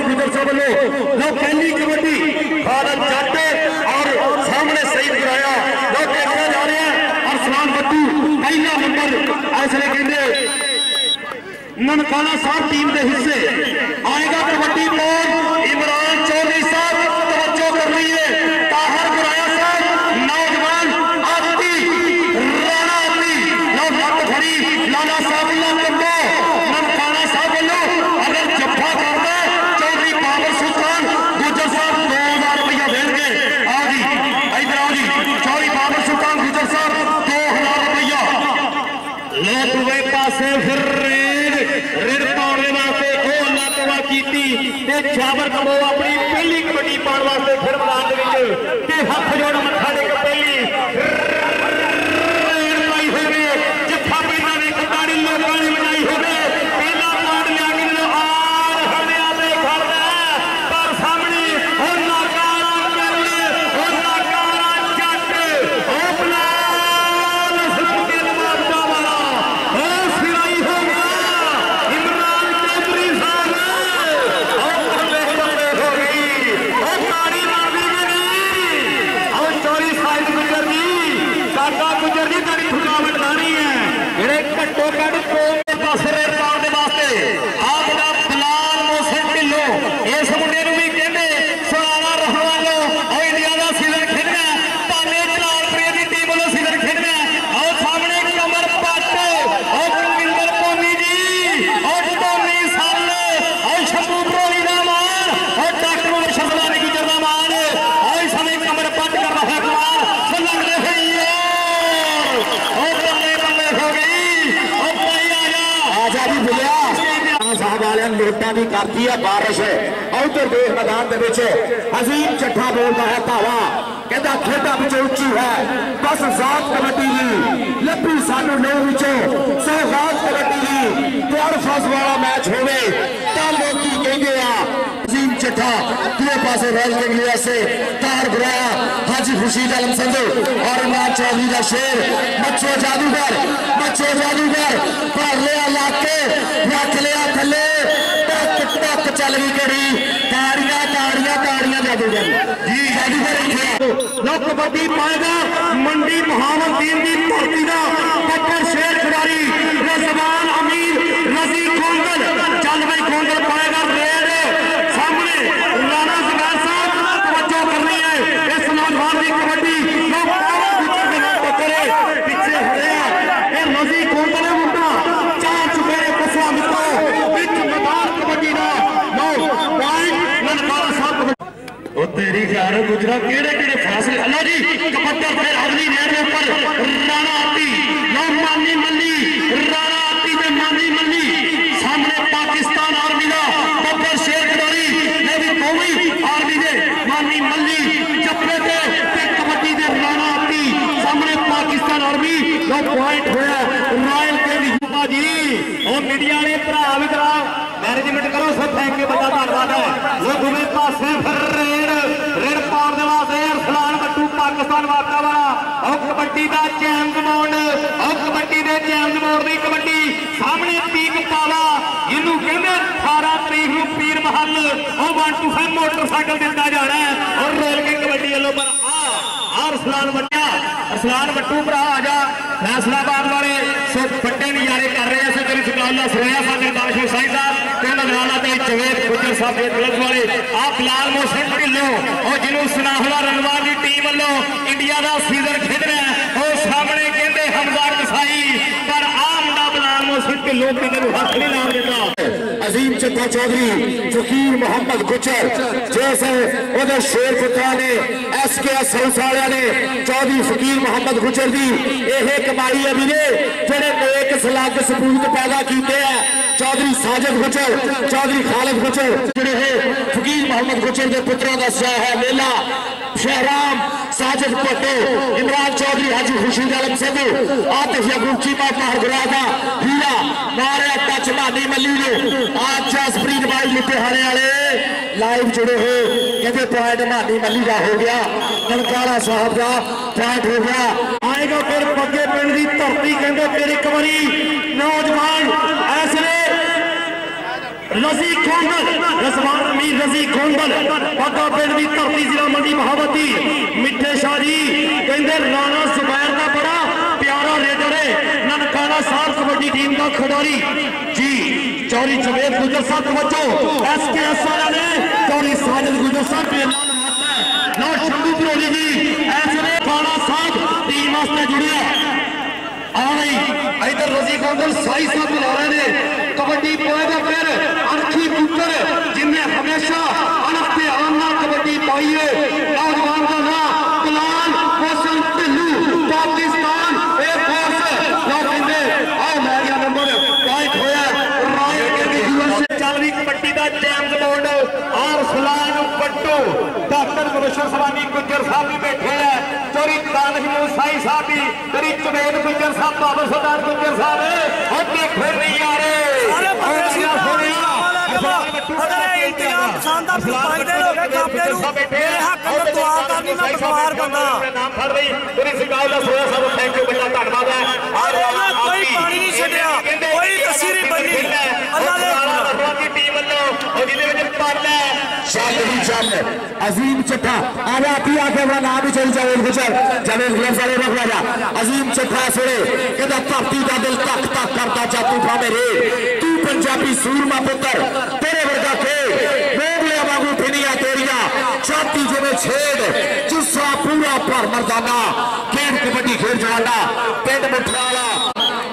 गुजर साहब लो पहली कबड्डी खालद जट और सामने सईद कराया लो देखा जा रहा है। अरसलान बट्टू पहला नंबर ऐसे कहते ननकाना साहब टीम के हिस्से आएगा। कबड्डी बॉल इमरान चौधरी साहब तवज्जो कर रही है। ताहर गुराया साहब नौजवान आती राणा आती लो मत खड़ी लाला साहब कंबो ननकाना साहब लो अगर जफ्फा करता चौधरी बाबर सुल्तान गुजर साहब 2000 रुपया देंगे। आओ जी इधर आओ जी चौधरी बाबर सुल्तान गुजर साहब 2000 रुपया लो दुए पासे फिर रेड पाने वास्ते लातवा की जाबर कमो अपनी पहली कबड्डी पाने वास्ते फिर मैदान हाथ जोड़ मत्था टेक पहली लाई हो गए जफा पैदा ने कटाड़ी लोगों ने बनाई हो गए पहला पार्ट लिया कि आर हमें आते घर पर सामने और नाकारा करले और नाकारा जट अपना लसके मारता वाला और सिराई हो गया इमरान चौधरी साहब और बल्ले बल्ले हो गई और ताड़ी मार दी गई और चौरी साइड गुजर दी काका गुजर दी ताड़ी थकावट लानी है जेड़े घट्टो घट को पासे रेड पाउंड दे वास्ते आ बड़ा बिलाल मोहसिन ढिल्लो इस मुंडे नूं भी कहंदे सुनाना रहमान लो और इंडिया दा सीजन खेडना भावे जलालपुर दी टीम वालों सीजन खेडना और सामने कमर पट और कुलविंदर पोनी जी और टोनी सल और शंभू भरोली दा मान और डॉक्टर मुर्शद लानी गुजर दा मान और समय कमर पट कर रहा है कमाल लग रहे और बल्ले बल्ले हो गई और भाई आजा भी बुलिया साहब वाले लोटा भी करती है बारिश उधर देख मैदान अजीम चट्ठा बोलता है धावा कहता खेडा पिछो उच्ची है बस जात कबड्डी की लभी सानू नौ विचों सौगात कबड्डी की प्यार फस वाला मैच होवे तां लोकी कहंदे आ अजीम चट्ठा दूसरे पासे रॉयल किंग से तार गुराया हाजी खुर्शीद आलम संधू और इमरान चौधरी का शेर बच्चो जादूगर भर लिया लाके रख लिया थले टक चल गई कड़ी ताड़ियां जादूगर जी जादूगर लो कबड्डी पाएगा मंडी महावरदीन की धरती का पट्टर शेर खिलाड़ी रजवान अमीर रजी कोंगल चल भाई कोंगल पाएगा रेड सामने राणा जुबैर साहब तवज्जो कर रही है इस नौजवान की कबड्डी पीछे हरे रजी कोंगल मुंडा चार चुकेरे पसवा मित्रो बिच मैदान कबड्डी का नो पॉइंट ननकाना साहब तेरी ख्याल गुजरा केड़े फैसले अल्लाह जी कपट्टर फिर अगली नहर के ऊपर राणा आती लो मानी मल्ली राणा आती में मानी मल्ली सामने पाकिस्तान आर्मी का बब्बर शेर खिलाड़ी ने भी कौमी आर्मी दे मानी मल्ली चप्पे ते कबड्डी दे राणा आती सामने पाकिस्तान आर्मी लो पॉइंट होया रॉयल किंग युवा जी और मीडिया वाले भरा भी करा मैनेजमेंट करो सब थैंक यू बड़ा धन्यवाद है वो दूसरे पासे फिर रेड पार दे वास्ते अरसलान बट्टू पाकिस्तान वाका वाला और कबड्डी का चैंपियन और कबड्डी दे चैंपियन दी कबड्डी सामने पीक पावा जिन्हों कहते 18 तरीक नूं पीर महल और 125 मोटरसाइकिल दिता जाना है और रोल के कबड्डी वालों पर अरसलान बट्टू भरा आ जा फैसलाबाद वाले सो बड़े नजारे कर रहे हैं तेरी सुकाला सुनाया सागर दाशो साहिब साहब ते नगराला ते जवेद गुजर साहब के गलत वाले आप बिलाल मोहसिन ढिल्लो और जिन्हों सुनाहला रनवार की टीम वालों इंडिया का सीजन खेडना और सामने कहते हमजा कसाई पर आ मुंडा बिलाल मोहसिन ढिल्लो कहते हाथ नहीं ला देता अजीम चट्ठा चौधरी फकीर मोहम्मद गुजर जैसे उधर शेर पुत्रा ने SKS सौसालिया ने चौधरी फकीर मोहम्मद गुजर की यह कमाई है वीरे जेडे नेक सलाग सबूत पैदा किए हैं चौधरी साजिद गुजर चौधरी खालिद गुजर जेडे फकीर मोहम्मद गुजर के पुत्रों का स्याह है मेला शहराम साजिद भट्टो इमरान चौधरी हाजी खुर्शीद आलम संधू आतिफ याकूब चीमा तार गुरादा हीरा मारिया टच मानी मल्ली ने आज जसप्रीत भाई लुधियाने वाले लाइव जुड़े हो कहते पॉइंट मानी मल्ली का हो गया ननकाना साहब का पॉइंट हो गया आएगा फिर बग्गे पिंड की धरती कहते फिर एक बारी नौजवान ऐसे रजी कोंडल रजवान अमीर रजी कोंडल बागा पिंड की धरती जिला मंडी महावती मिठे शाह जी कहते राणा जुबैर का बड़ा प्यारा रेडर है ननकाना साहब कबड्डी टीम का खिडारी जी चौरी जवेद गुजर साहब तवज्जो SKS वाले ने चौरी साजिद गुजर साहब लो शंभू भरोली जी ऐसे राणा साहब टीम वास्ते जुड़े आ रही इधर रजी कोंडल साई साहब बुला रहे ने कबड्डी पाएगा फिर अरखी पुत्र जिन्हें हमेशा अनक के आना कबड्डी पाई है नौजवान का नाम बिलाल मोहसिन ढिल्लू पाकिस्तान एयरफोर्स कहते आओ मैरिया नंबर पॉइंट होया राय के यूएसए चल रही कबड्डी का चैंपियन बोर्ड और सलाम पट्टू डॉक्टर मुबशर सलामी गुजर साहब भी बैठे हैं चोरी तानहीन साई साहब भी करी चवेद गुजर साहब बाबर सरदार गुजर साहब और फिर नहीं आ रहे अजीम चट्ठा आजा आके अपना नाम ही चल जावेद गुजर जावेद गुजर सारे रख राजा अजीम चट्ठा सोड़े कहता धरती का दिल तक तक करता जा तूफा मेरे तू पंजाबी सूरमा पुत्र तेरे वर्गा के मोगले वागू फिनिया तेरिया छाती जिमें छेड़ जुस्सा पूरा पर मर्दाना खेल कबड्डी खेल जवाना पिंड मुठराला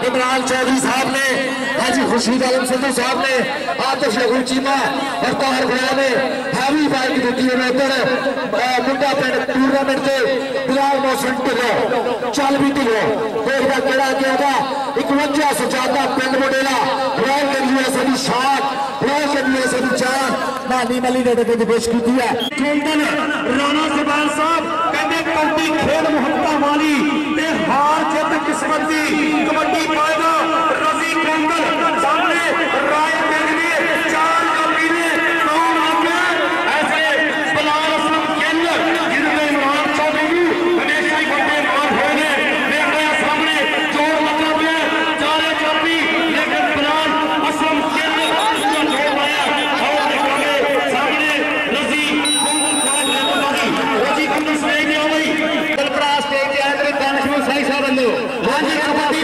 इमरान चौधरी साहब ने हाजी खुर्शीद आलम सिद्धू साहब ने आतिश लघु चीमा और ताहर खुदा ने हैवी बाइक दी है उधर मुंडा पिंड टूर्नामेंट से बिलाल मोहसिन ढिल्लो चल भी ढिल्लो देखदा केड़ा गया 51 सजादा पिंड मुंडेला रॉयल यूएसए दी शान रॉयल यूएसए दी जान नानी मली ने ते पेश की है कोंडल राणा जुबैर साहब कहते कबड्डी खेल मुहब्बत वाली ते हार जित किस्मत दी कबड्डी पाएगा रजी कोंडल सामने राय देवी चार कपी ने कौन आगे ऐसे बिलाल असलम गिल जिन्होंने इमरान चौधरी हमेशा ही बड़े मार हुए ने देख रहे हैं सामने जोर लगा हुआ चारे कपी लेकिन बिलाल असलम गिल उसका जोर आया और देखोगे सामने रजी कोंडल रजी कोंडल स्टेज में आ गई कलपरा स्टेज पे आए दानिशमंद साई साहब बंदो हां जी कबड्डी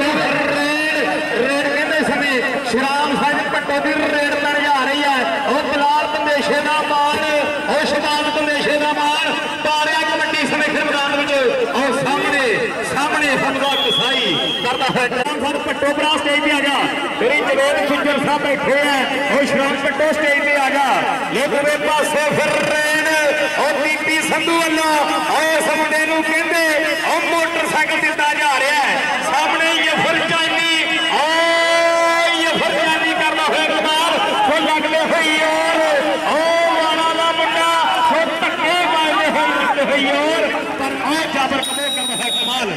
रेड कहते समय श्राम साहब पट्टो की रेड तर जा रही है और बिलाल बंदेशे का मान और शबान बंदेशे का मान तारिया कबड्डी समय फिर मैदान में और सामने सामने हमजा कसाई करता है साहब पट्टो बड़ा स्टेज पे आ जा तेरी जवेद गुजर साहब बैठे हैं और श्राम पट्टो स्टेज पे आ जा लेकिन वे पासे फिर रेड और पीपी संधू वाला और इस मुंडे नूं कहंदे और मोटरसाइकिल दिता जा रहा है सामने ये फुलचानी ये फुलचानी करना है कमाल वो लगले हुई और ओ वाला दा मुंडा वो धक्के मारने हुई और पर ओ जाबर कदे करना है कमाल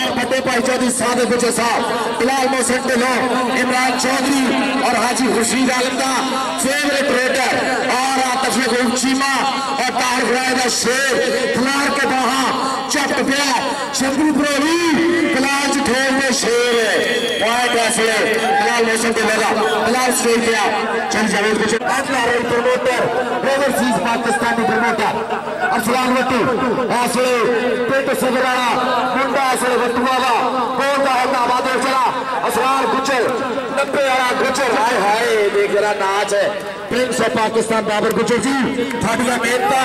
और बड़े भाई चौधरी सादे गुजर साहब बिलाल मोहसिन ढिल्लो इमरान चौधरी और हाजी खुर्शीद आलम का फेवरेट रेडर और आतिश लघु चीमा और ताहर खुदा का शेर खिलाड़ के बाहा चट पिया शंभू भरोली बिलाल ठोर में शेर पॉइंट ऐसे बिलाल मोहसिन ढिल्लो का बिलाल स्टेज पे चल जावेद गुजर promoter overseas Pakistani promoter Arsalan Wattoo ऐसे पेट सगराना मुंडा ऐसे वट्टुआ का बोलता है आबाद चला असरार गुजर 90 वाला गुजर हाय हाय देख जरा नाच है प्रिंस ऑफ पाकिस्तान बाबर गुजर जी थाड़िया मेहनता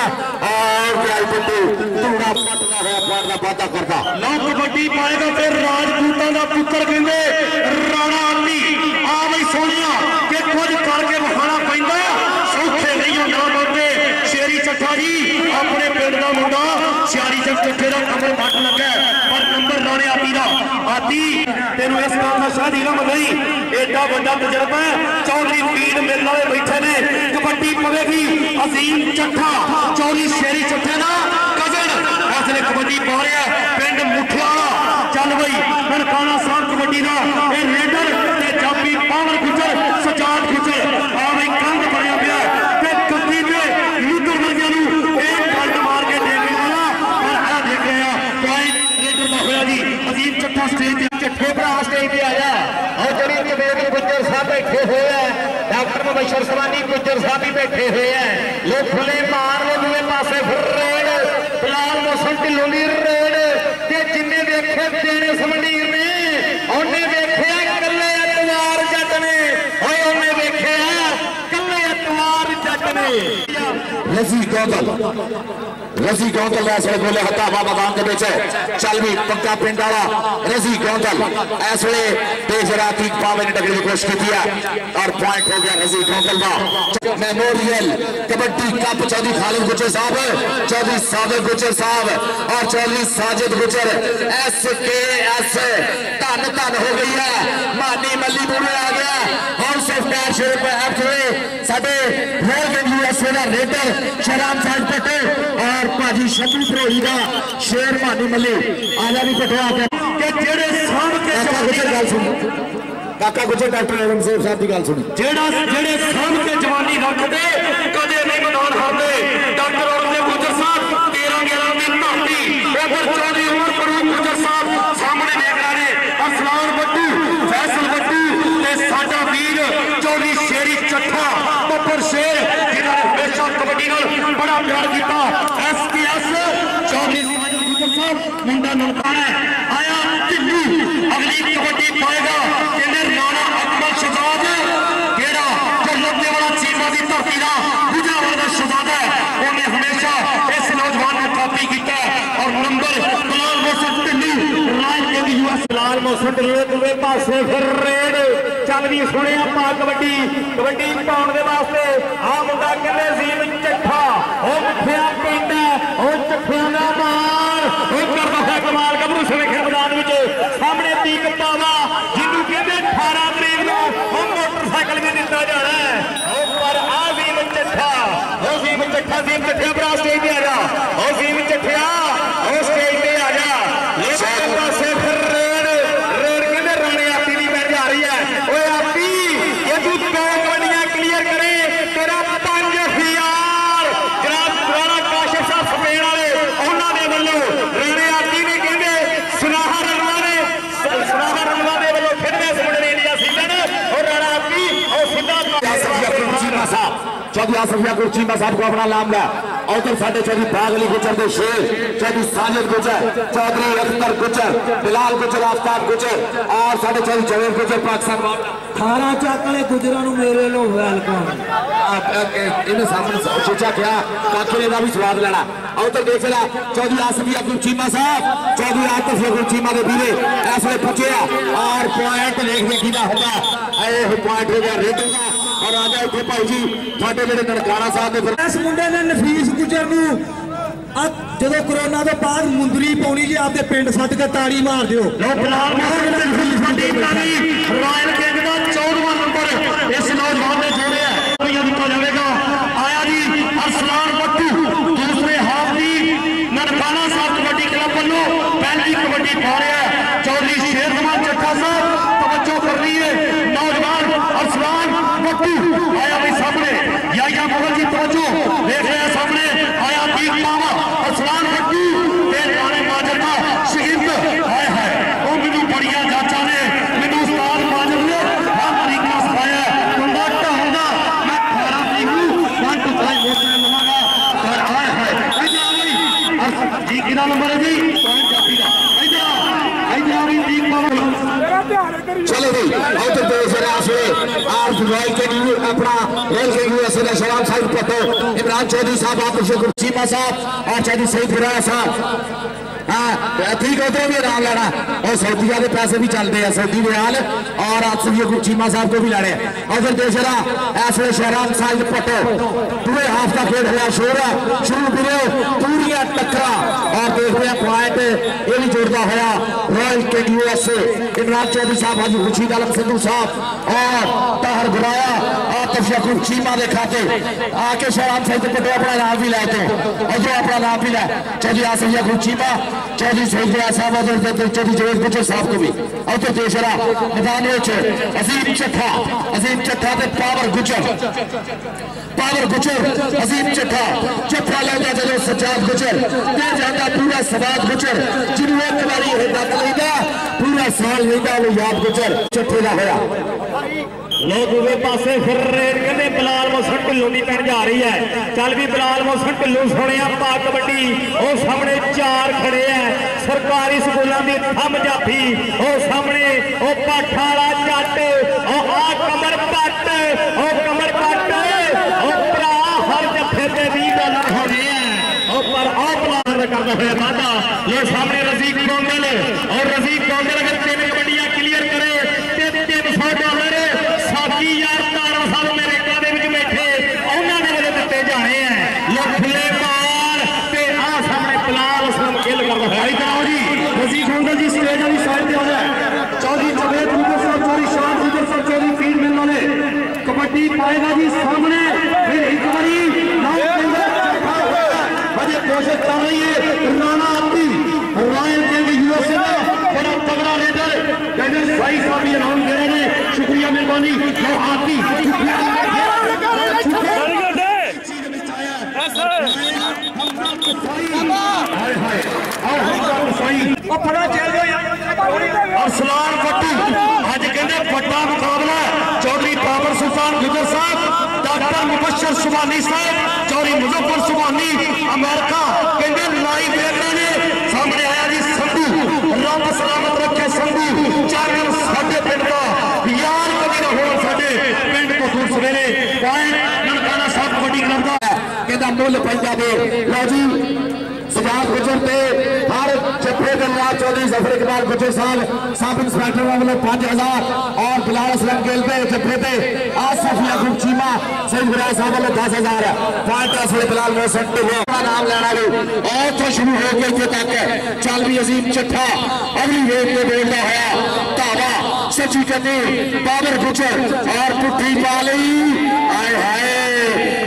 और बिलाल बंधु तूड़ा पटना है पाड़ा वादा करता नौ कबड्डी पाएगा फिर राजपूतां दा पुत्र कहंदे राणा अली आ बई सोनिया कि कुछ करके विखाना पैंदा सौखे नहीं होंदा बंदे शेरी चट्ठा जी अपने पिंड दा मुंडा सियारी चट्ठे दा कमर फट लगा पर नंबर लाने आती दा आती तेनू इस काम दा शादी इलम नहीं एडा बड़ा तजर्बा चौधरी पीर मिल वाले बैठे ने कबड्डी पवेगी अजीम चट्ठा चौधरी शेरी चट्ठे दा कजन ऐसे कबड्डी पा रहा पिंड मुठियाला चल बई ननकाना साहब कबड्डी दा ए रेडर ते जापी पावर गुजर सजाद गुजर आ बई कंध बनया पिया ते कबड्डी दे लुद्धर वर्गियां नू एक गल्ट मार के देने वाला पर आ देख रहा पॉइंट रेडर दा होया जी अजीम चट्ठा स्टेज ते चट्ठे भरा स्टेज पे आया और जड़ी जवेद गुजर साहब बैठे हुए हैं खान मुबशर सवानी गुजर साहब भी बैठे हुए हैं। लोग खुले मार लो दूसरे पासे फिर रेड बिलाल मोहसिन ढिल्लों की रेड ते जिन्ने देखे देने समंडीर ने उन्हें देखिया कल्ले अतवार जट ने उन्हें देखिया कल्ले अतवार जट ने। रजी गौंदल ऐसे बोले हतावा मैदान के बीच चल भी पक्का पिंड वाला रजी गौंदल ऐसे तेज राती पावे ने टकरी की कोशिश की और पॉइंट हो गया रजी गौंदल का। मेमोरियल कबड्डी कप चौधरी खालिद गुजर साहब, चौधरी सादिक गुजर साहब और चौधरी साजिद गुजर SKS धन धन हो गई है। मानी मल्ली पूरे आ गया हाउस ऑफ कैश साडे USA का रेडर शहराम साहब पटेल और भाजी शत्रु भरोई का शेर मानी मल्ली आजा भी पटवा के जेड़े सामने गल सुन काका गुजर डॉक्टर एवं साहब की गल सुनी जेड़े सामने जवानी रखते कदे नहीं मैदान हारते डॉक्टर औरंगजेब गुजर साहब 13-11 की धरती उधर चौधरी उमर फरूक गुजर साहब सामने देख रहे हैं। असलान बट्टू फैसल बट्टू ते साडा वीर चौधरी शेरी चट्ठा बब्बर शेर जिन्होंने हमेशा कबड्डी नाल बड़ा प्यार किया। SKS चौधरी गुजर साहब मुंडा ननकाना आया ढिल्लू अगली कबड्डी पाएगा कहने राणा अकबर शहजाद केड़ा जो लब्बे वाला चीमा की धरती का गुजरावाला का शहजाद है उन्हें हमेशा इस नौजवान को कॉपी किया और नंबर बिलाल मोहसिन ढिल्लू राज के US बिलाल मोहसिन ढिल्लों दूसरे पासे फिर रेड चल भी सुने पा कबड्डी पाने के वास्ते आ मुंडा कहने जीम चट्ठा ओ मिठिया पिंड ओ चट्ठिया का मार ओ करदा है कमाल गबरू सुरखे मैदान में सामने तीक पावा जिन्हों कहते 18 तरीक को मोटरसाइकिल भी दिता जाना है पर आ जीम चट्ठा भरा स्टेज पे आ जा जीम चट्ठिया स्टेज पे आ जा पासे फिर रेड कहते राणे आपी की मैच आ रही है ओए आपी ये तू 2 कबड्डियां क्लियर करे तेरा 5000 जनाब राणा काशिफ साहब स्पेन वाले उन्होंने वालों राणे आपी ने कहते सुनाहा रनवा दे वालों फिटनेस मुंडे इंडिया सीजन और राणा आपी और सीधा चौधरी आसफिया चीमा साहब को अपना नाम लिया और उधर साढ़े चौधरी बाग अली गुजर के शेर चौधरी साजिद गुजर चौधरी अख्तर गुजर बिलाल गुजर आफ्ताब गुजर और साढ़े चौधरी जवेद गुजर पाकिस्तान 18 चाकले गुजरा मेरे लो वेलकम इन्हें सामने सोचा क्या काके का भी स्वाद लेना और उधर देख ला चौधरी आसफिया चीमा साहब चौधरी आसफिया चीमा के वीरे ऐसे पूछे और पॉइंट देखने की होगा पॉइंट हो गया रेडर का और आजा इतने भाई जी थोड़े जेडे ननकाना साहब ने इस मुंडे ने नफीस गुजर जो कोरोना तो बाद मुंदरी पानी जी आपके पिंड सद के ताड़ी मार दियो रॉयल किंग का 14वां नंबर इस नौजवान ने जोड़िया दिता जाएगा आया जी असलान बट्टू दूसरे हाफ की ननकाना साहब कबड्डी क्लब वालों पहली कबड्डी पा रहा है चौधरी शेर चट्ठा साहब तवज्जो कर रही है नौजवान असलान बट्टू आया भी सामने या मोहन जी तवज्जो देख रहे हैं सामने आया तीर पावा असलान बट्टू राणे माजर का शहीद आया है वो मैनू बड़िया जांचा ने मैनू उस्ताद माजर ने हर तरीका सिखाया कुंडा ढाऊंगा मैं 18 तरीक को 1 to 5 वोट लवांगा और आया है जी कितना नंबर है जी पॉइंट काफी का चलो भाई आउट देश रासवे आज रॉयल के लिए अपना रॉयल के लिए असर शराब साहब पतो इमरान चौधरी साहब आप चीमा साहब और चौधरी सईद बिराया साहब हाँ ठीक है तो भी नाम लेना और सऊदिया के पैसे भी चलते हैं सऊदी रियाल और आप चीमा साहब को भी लाने और फिर देश ऐसे शहराम साहब पतो पूरे हाफ का खेल हुआ शोर शुरू करो पूरी टक्करा और देख रहे हैं पॉइंट ये भी जोड़ता हुआ royal king USA Imran Chaudhry साहब हाजी खुर्शीद आलम सिद्धू साहब और ताहर गुराया और तफिया चीमा के खाते आके शहराम साहब पतो अपना नाम भी लाते और जो अपना नाम भी लाए चौधरी आसफिया चीमा चौधरी सईद साहब और चौधरी जवेद गुजर साहब को भी और तो तीसरा मैदान अजीम चट्ठा ते पावर गुजर अजीम चट्ठा लेंदा जो सज्जाद गुजर ते जाता पूरा सवाद गुजर जिन्होंने एक बारी हिदायत लेंदा पूरा साल लेंदा वो याद गुजर चट्ठे का होया लो दूसरे पासे फिर रेड कहते बिलाल मोहसन ढिल्लों की पैन जा रही है। चल भी बिलाल मोहसन ढिल्लों सुने पा कबड्डी वो सामने 4 खड़े हैं सरकारी स्कूलों की थम जाफी वो सामने वो पाठा वाला जट कमर पट हर जफे से $20 होने हैं पर करता हुआ वादा। ये सामने रजीक गोंगल और रजीक गोंगल अगर 3 कबड्डियां क्लियर करे $300 साकी यार तारा साहब मेरे कादे में बैठे उन्होंने वाले दिते जाने हैं। लोग खुले बाल ते आ सामने बिलाल असलम खेल कर रहा है। कराओ जी रजीक गोंगल जी स्टेज वाली साइड पे हो जाए। चौधरी जवेद गुजर साहब चौधरी शाह गुजर साहब चौधरी फील्ड मिल वाले कबड्डी पाएगा जी सामने फिर एक बारी कोशिश कर रही है राणा अब्दी रॉयल किंग यूएसए में बड़ा तगड़ा रेडर कहते भाई साहब ये नाम दे रहे हैं शुक्रिया मेहरबानी आती अरसलान पट्टू अज कहते बड़ा मुकाबला चौधरी बाबर सुल्तान गुजर साहब डॉक्टर मुबशर सुबानी साहब चौधरी मुजफ्फर सुबानी अमेरिका कहते लाइव देखने ने सामने आया जी संधू रब सलामत रखे संधू चार साढ़े पिंड का यार कभी ना हो साढ़े पिंड को दूर सवेरे ननकाना साहब कबड्डी क्लब का कहता मुल पंजाबी लो जी सजाद गुजर पे हर जफे दल्ला चौधरी जफर इकबाल गुजर साहब सब इंस्पेक्टर वालों 5000 और बिलाल असलम गेल पे जफे पे आसिफ याकूब चीमा सईद बिलाल साहब वालों 10000 पॉइंट असले बिलाल मोहसन का नाम लेना भी और तो शुरू हो गए थे तक चल भी अजीम चट्ठा अगली वेद में बोलता है तावा सची कदी बाबर गुजर और पुट्ठी पाली आए हाय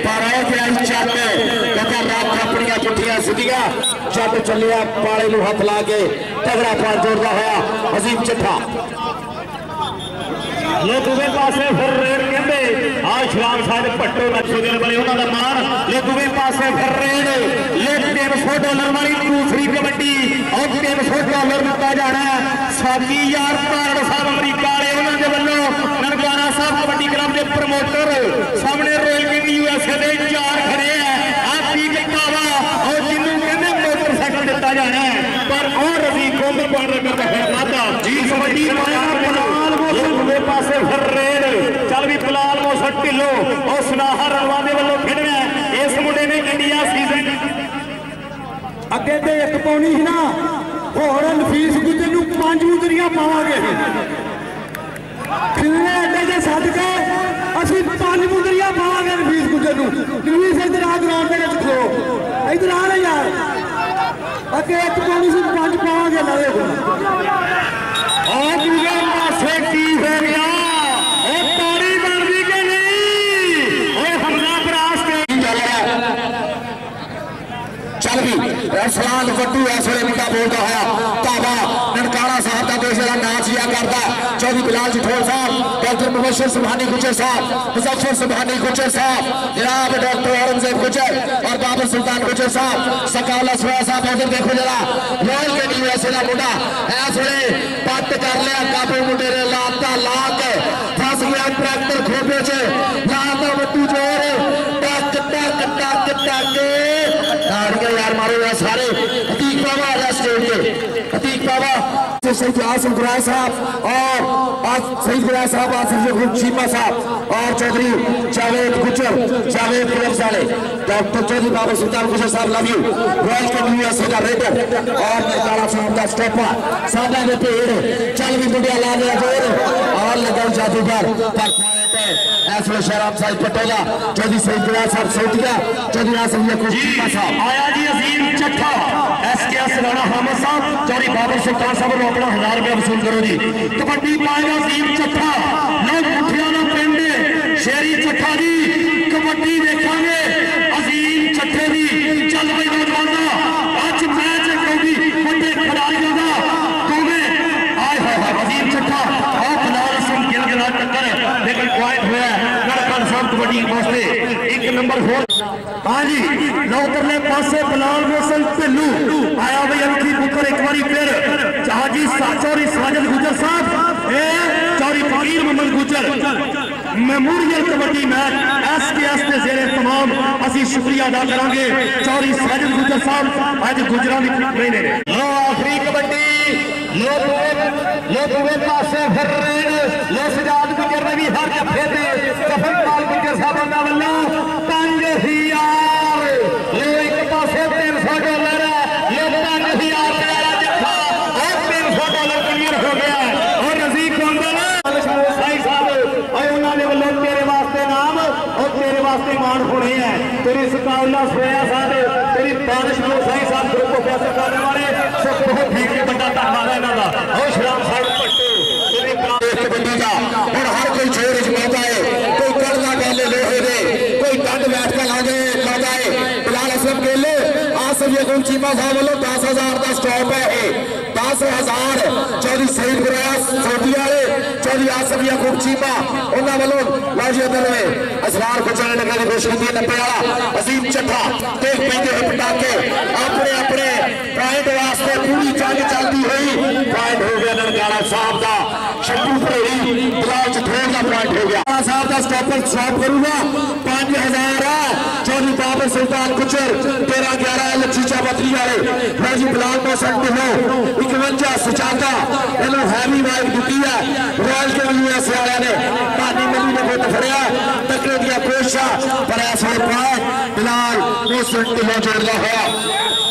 पारा के आई चल कहता रात अपनिया पुट्ठियां सीधियां जब चलिया पाले नूं हथ ला के तगड़ा पार जोड़ता होया अजीम चट्ठा लो दूसरे पासे फिर रेड कहते आज शराब साहब पट्टो नक्शे देने वाले उन्होंने मान लो दूसरे पासे फिर रेड ले $300 वाली दूसरी कबड्डी और $300 दिता जाना है साकी यार तारा साहब अमरीका वाले उन्होंने वालों ननकाना साहब कबड्डी क्लब के प्रमोटर सामने रॉयल किंग यूएसए के 4 खड़े हैं आपकी कटावा और जिन्हों कहते मोटरसाइकिल दिता जाना है पर और रजीक गोंगल पार करता है वादा जी कबड्डी पासे फिर रेड चल भी बिलाल मोहसन ढिल्लों और सुनाहा रलवा के वालों खेलना इस मुंडे ने इंडिया सीजन अगे तो 1 पाउनी ही ना होर नफीस गुजर नूं 5 मुंदरियां पावांगे खिलने अड्डे के सदके असीं 5 मुंदरियां पावांगे नफीस गुजर नूं। नफीस इधर आ ग्राउंड के विच खलो इधर आ रहा यार अगे 1 पाउनी से 5 पावांगे ना देखो और दूसरे पासे की हो गया और तारी बन गई कि नहीं और हमला बरास के चल भी अरसलान वड्डू इस वे मुंडा बोलता है ताबा ननकाना साहब का देश का नाच लिया करता चौधरी बिलाल जिठोर साहब डॉक्टर मुबशर सुभानी गुजर साहब मुजफ्फर सुभानी गुजर साहब जनाब डॉक्टर औरंगजेब गुजर और बाबर सुल्तान गुजर साहब सकाला सुहा साहब उधर देखो जरा रॉयल के यूएसए का मुंडा इस वे पट कर लिया काबू मुंडे ने लाता ला के फस गया ट्रैक्टर खोपे च लाता वड्डू जोर टक टक टक टक ताड़ियां यार मारो यार सारे अतीक बाबा आ जा स्टेज पे अतीक बाबा सईद आसिफ गुराय साहब और सईद गुराय साहब आसिफ याकूब चीमा साहब और चौधरी जावेद गुजर जावेद क्लब वाले डॉक्टर चौधरी बाबर सुल्तान गुजर साहब लव यू रॉयल के यूएसए का रेडर और ननकाना साहब का स्टॉपर सादा में पेड़ चल भी मुंडिया ला दिया जोर और लगा जादूगर पर ऐसे शराब साहिब पटोला चौधरी सईद गुराय साहब सऊदिया चौधरी आसिफ याकूब चीमा साहब आया जी अजीम चट्ठा एसकेएस राणा हामिद साहब चौधरी बाबर सुल्तान साहब को अपना 1000 रुपया वसूल करो जी कबड्डी पाएगा अजीम चट्ठा लोग मुठिया ना पिंड शेरी चट्ठा जी कबड्डी देखांगे अजीम चट्ठे की चल भाई नौजवान अज मैच कौड़ी बड़े खिलाड़ियों का दोवे आए हाय अजीम चट्ठा और बिलाल असलम गिल गिला टक्कर लेकिन पॉइंट हुआ ननकाना साहब कबड्डी वास्ते 1 नंबर 4 हाँ जी नौकरले पासे बिलाल मोहसन ढिल्लों आया भाई अंकी पुत्र एक बारी फिर हाजी चौधरी साजिद गुजर साहब चौरी फकीर मोहम्मद गुजर मेमोरियल कबड्डी मैच SKS के जेरे तमाम असी शुक्रिया अदा करांगे चौरी साजिद गुजर साहब अज गुजरा भी नहीं ने लो आखिरी कबड्डी लो दूए पासे फिर लो सजाद गुजर ने भी हर जफे ते जफरपाल गुजर साहब दा वल्लों 5000 लो एक पासे $300 लो 5000 वाला जफा और $300 क्लियर हो गया और रजीक कोंडल साई साहब और उन्होंने वल्लों तेरे वास्ते नाम और तेरे वास्ते मान होने हैं तेरी सकाउल्ला सोया साहब तेरी बारिश को साई साहब ग्रुप को फैसला करने वाले सब बहुत ठीक है बड़ा धन्यवाद है इन्हां दा और श्राम साहब पट्टू तेरी कबड्डी का और हर कोई छोर जमाता है कोई करना डाले लोहे दे कोई डंड बैठ कर ला जाए बिलाल असलम गेले आसिफ यकूब चीमा साहब वालों 10,000 का स्टॉप है 10,000 चौधरी सईद गुरैस सोटी वाले चौधरी आसिफ यकूब चीमा उन्होंने वालों लाजी अंदर में असरार को चलने लगने की कोशिश की 90 वाला अजीम चट्ठा देख पैदे हुए पटाखे अपने अपने पॉइंट वास्ते पूरी जंग चलती हुई पॉइंट हो गया ननकाना साहब का शंभू भरेड़ी बिलाल चठोर का पॉइंट हो गया साहब का स्टॉपर स्टॉप करूंगा 5,000 चौधरी बाबर सुल्तान गुजर 13-11 लचीचा बतरी वाले राजी बिलाल मोहसन ढिल्लो 51 सुजाता इन्होंने हैवी वाइक दी है रॉयल के यूएस वाले ने पानी मिली ने बहुत फड़िया तकड़े दिया कोशिश पर ऐसा पॉइंट बिलाल मोहसन ढिल्लो जोड़ता हुआ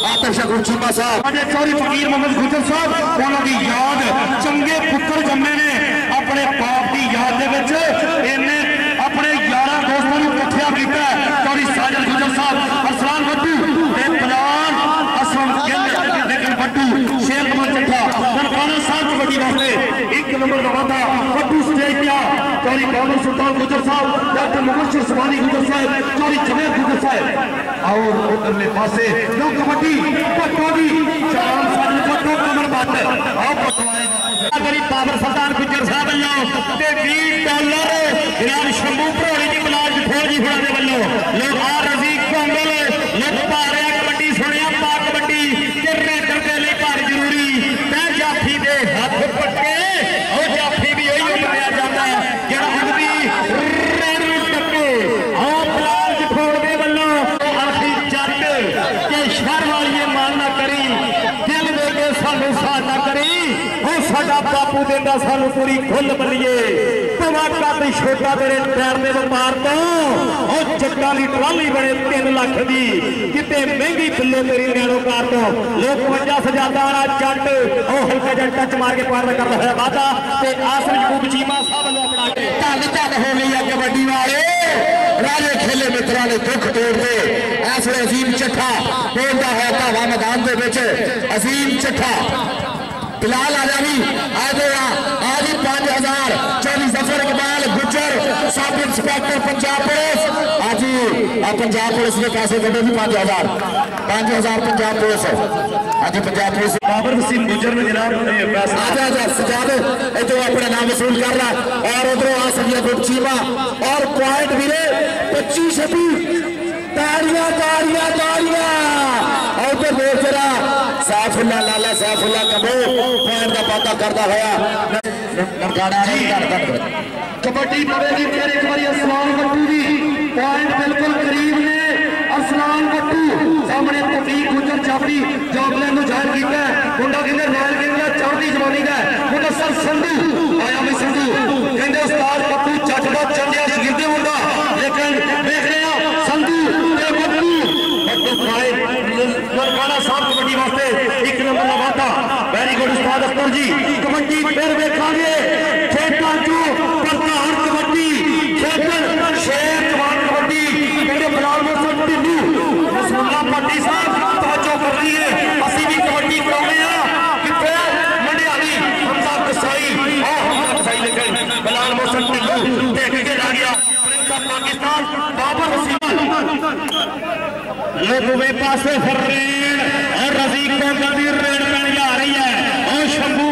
आतिफ शकूर चीमा साहब चौधरी फकीर मोहम्मद गुजर साहब उन्होंने याद चंगे पुत्र जम्मे ने अपने बाप की याद इन्हें अपने 11 दोस्तों को इकट्ठा किया चौधरी साजिद गुजर साहब अरसलान भट्टू बलाल असलम लेकिन भट्टू शेर कमल चट्ठा ननकाना साहब कबड्डी वास्ते 1 नंबर का वादा भट्टू स्टेज किया चौधरी बाबर सुल्तान गुजर साहब डॉक्टर मुबशिर सुबानी गुजर साहब चौधरी जवेद गुजर साहब और उधरले पासे जो कबड्डी भट्टू की चार साल भट्टू कमर बात आओ गरीब बाबर सुल्तान गुजर साहब वालों ते $20 जनाब शंभू भरोड़ी जी बिलाल जठोर जी होना दे वालों लोग आ रजीक कोंडल लोग पा रहे कबड्डी सुनिया पा कबड्डी ते रेडर दे लई भारी जरूरी ते जाफी दे हथ पट्टे और जाफी भी वही बनाया जाता है जेड़ा अगदी रेड टप्पे आ बिलाल जठोर दे वालों आखी जट के शहर वाली मान ना करी दिल दे के सानू साथ ना करी साडा बापू देंदा सानू पूरी खुल बलिए धमाका ते छोटा तेरे पैर दे व्यापार तो और जट्टां दी ट्राली बने 3 लाख दी किते महंगी बिल्लो तेरी नैनो कार तो लोग 52 सजादा वाला जट और हल्का जट टच मार के पार करदा है वादा ते आसिफ यकूब चीमा साहब ने अपना के धन हो गई है कबड्डी वाले राजे खेले मित्रा ने दुख तोड़ते ऐसे अजीम चट्ठा बोलता है धावा मैदान के विच अजीम चट्ठा बिलाल आजादी आज 5,000 चौधरी जफर इकबाल गुजर सब इंस्पेक्टर पंजाब पुलिस आज पंजाब पुलिस ने पैसे कटे भी 5,000 पंजाब पुलिस आज पंजाब पुलिस बाबर वसीम गुजर ने जनाब पैसा सजाद इधर अपना नाम वसूल कर रहा और उधरों आ सकिया गुट चीमा और पॉइंट मिले 25-26 ताड़ियां ताड़ियां ताड़ियां और तो देख जरा सैफुल्ला लाला सैफुल्ला कबो पॉइंट का पता करता होया कबड्डी पड़ेगी फिर एक बार अरसलान भट्टू की पॉइंट बिल्कुल करीब ने अरसलान भट्टू सामने तफीक गुजर जाफरी जॉबलैंड को जाहिर किया मुंडा कहते रॉयल कहते चढ़ती जवानी का मुंडा सर संधू आया भी संधू कहते उस्ताद पप्पू जट का चंडिया गिरते मुंडा लेकिन देख रहे हो संधू ननकाना साहब कबड्डी वास्ते 1 नंबर का वादा वेरी गुड उस्ताद अख्तर जी कबड्डी फिर देखांगे खेतां चो प्रधान कबड्डी खेतन शेर जवान कबड्डी कहते बिलाल मोहसन ढिल्लू रसूलुल्लाह पट्टी साहब तवज्जो कर रही है असी भी कबड्डी कराने हैं किथे मंडियाली हमजा कसाई लेकिन बिलाल मोहसन ढिल्लू देख के आ गया पाकिस्तान बाबर वसीम लोगों पासे फिर रेड और रजीक को रेड आ रही है और शंभू